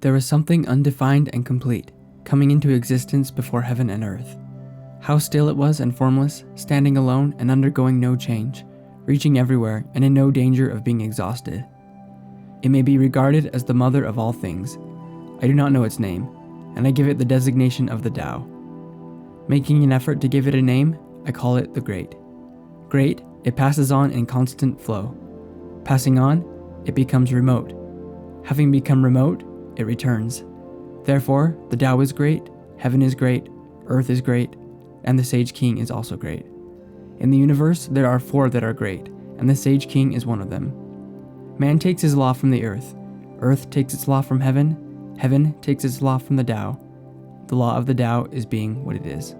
There was something undefined and complete, coming into existence before heaven and earth. How still it was and formless, standing alone and undergoing no change, reaching everywhere and in no danger of being exhausted. It may be regarded as the mother of all things. I do not know its name, and I give it the designation of the Tao. Making an effort to give it a name, I call it the Great. Great, it passes on in constant flow. Passing on, it becomes remote. Having become remote, it returns. Therefore, the Tao is great, heaven is great, earth is great, and the Sage King is also great. In the universe, there are 4 that are great, and the Sage King is one of them. Man takes his law from the earth takes its law from heaven, heaven takes its law from the Tao. The law of the Tao is being what it is.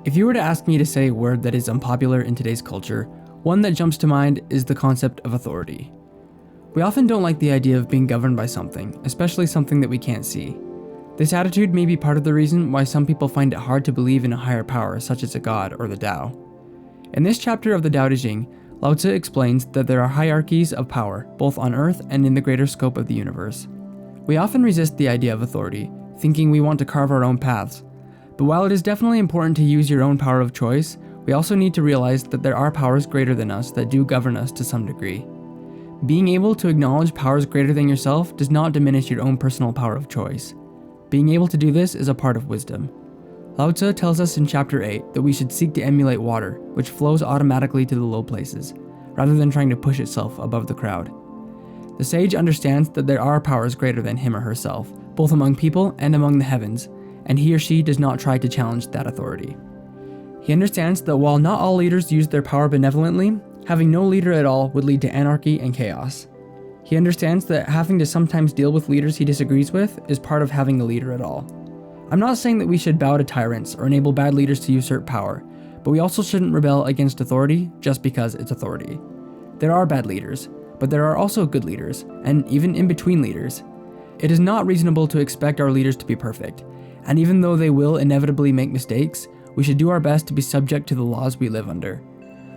If you were to ask me to say a word that is unpopular in today's culture, one that jumps to mind is the concept of authority. We often don't like the idea of being governed by something, especially something that we can't see. This attitude may be part of the reason why some people find it hard to believe in a higher power such as a god or the Tao. In this chapter of the Tao Te Ching, Lao Tzu explains that there are hierarchies of power, both on earth and in the greater scope of the universe. We often resist the idea of authority, thinking we want to carve our own paths. But while it is definitely important to use your own power of choice, we also need to realize that there are powers greater than us that do govern us to some degree. Being able to acknowledge powers greater than yourself does not diminish your own personal power of choice. Being able to do this is a part of wisdom. Lao Tzu tells us in chapter 8 that we should seek to emulate water, which flows automatically to the low places, rather than trying to push itself above the crowd. The sage understands that there are powers greater than him or herself, both among people and among the heavens, and he or she does not try to challenge that authority. He understands that while not all leaders use their power benevolently, having no leader at all would lead to anarchy and chaos. He understands that having to sometimes deal with leaders he disagrees with is part of having a leader at all. I'm not saying that we should bow to tyrants or enable bad leaders to usurp power, but we also shouldn't rebel against authority just because it's authority. There are bad leaders, but there are also good leaders, and even in-between leaders. It is not reasonable to expect our leaders to be perfect, and even though they will inevitably make mistakes, we should do our best to be subject to the laws we live under.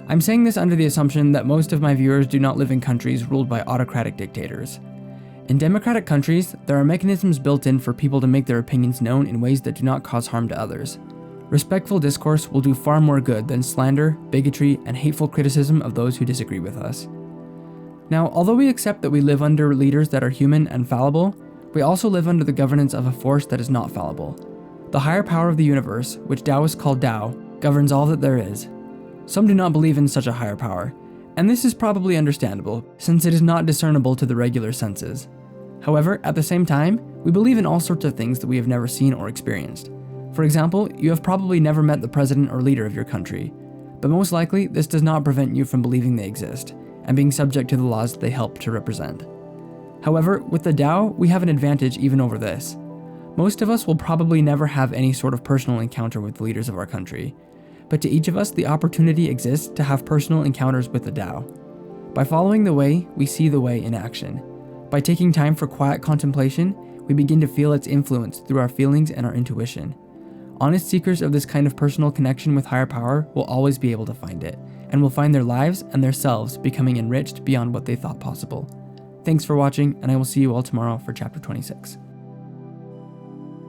I'm saying this under the assumption that most of my viewers do not live in countries ruled by autocratic dictators. In democratic countries, there are mechanisms built in for people to make their opinions known in ways that do not cause harm to others. Respectful discourse will do far more good than slander, bigotry, and hateful criticism of those who disagree with us. Now, although we accept that we live under leaders that are human and fallible, we also live under the governance of a force that is not fallible. The higher power of the universe, which Taoists call Tao, governs all that there is. Some do not believe in such a higher power, and this is probably understandable, since it is not discernible to the regular senses. However, at the same time, we believe in all sorts of things that we have never seen or experienced. For example, you have probably never met the president or leader of your country, but most likely this does not prevent you from believing they exist, and being subject to the laws they help to represent. However, with the Tao, we have an advantage even over this. Most of us will probably never have any sort of personal encounter with the leaders of our country, but to each of us the opportunity exists to have personal encounters with the Tao. By following the way, we see the way in action. By taking time for quiet contemplation, we begin to feel its influence through our feelings and our intuition. Honest seekers of this kind of personal connection with higher power will always be able to find it, and will find their lives and their selves becoming enriched beyond what they thought possible. Thanks for watching, and I will see you all tomorrow for chapter 26.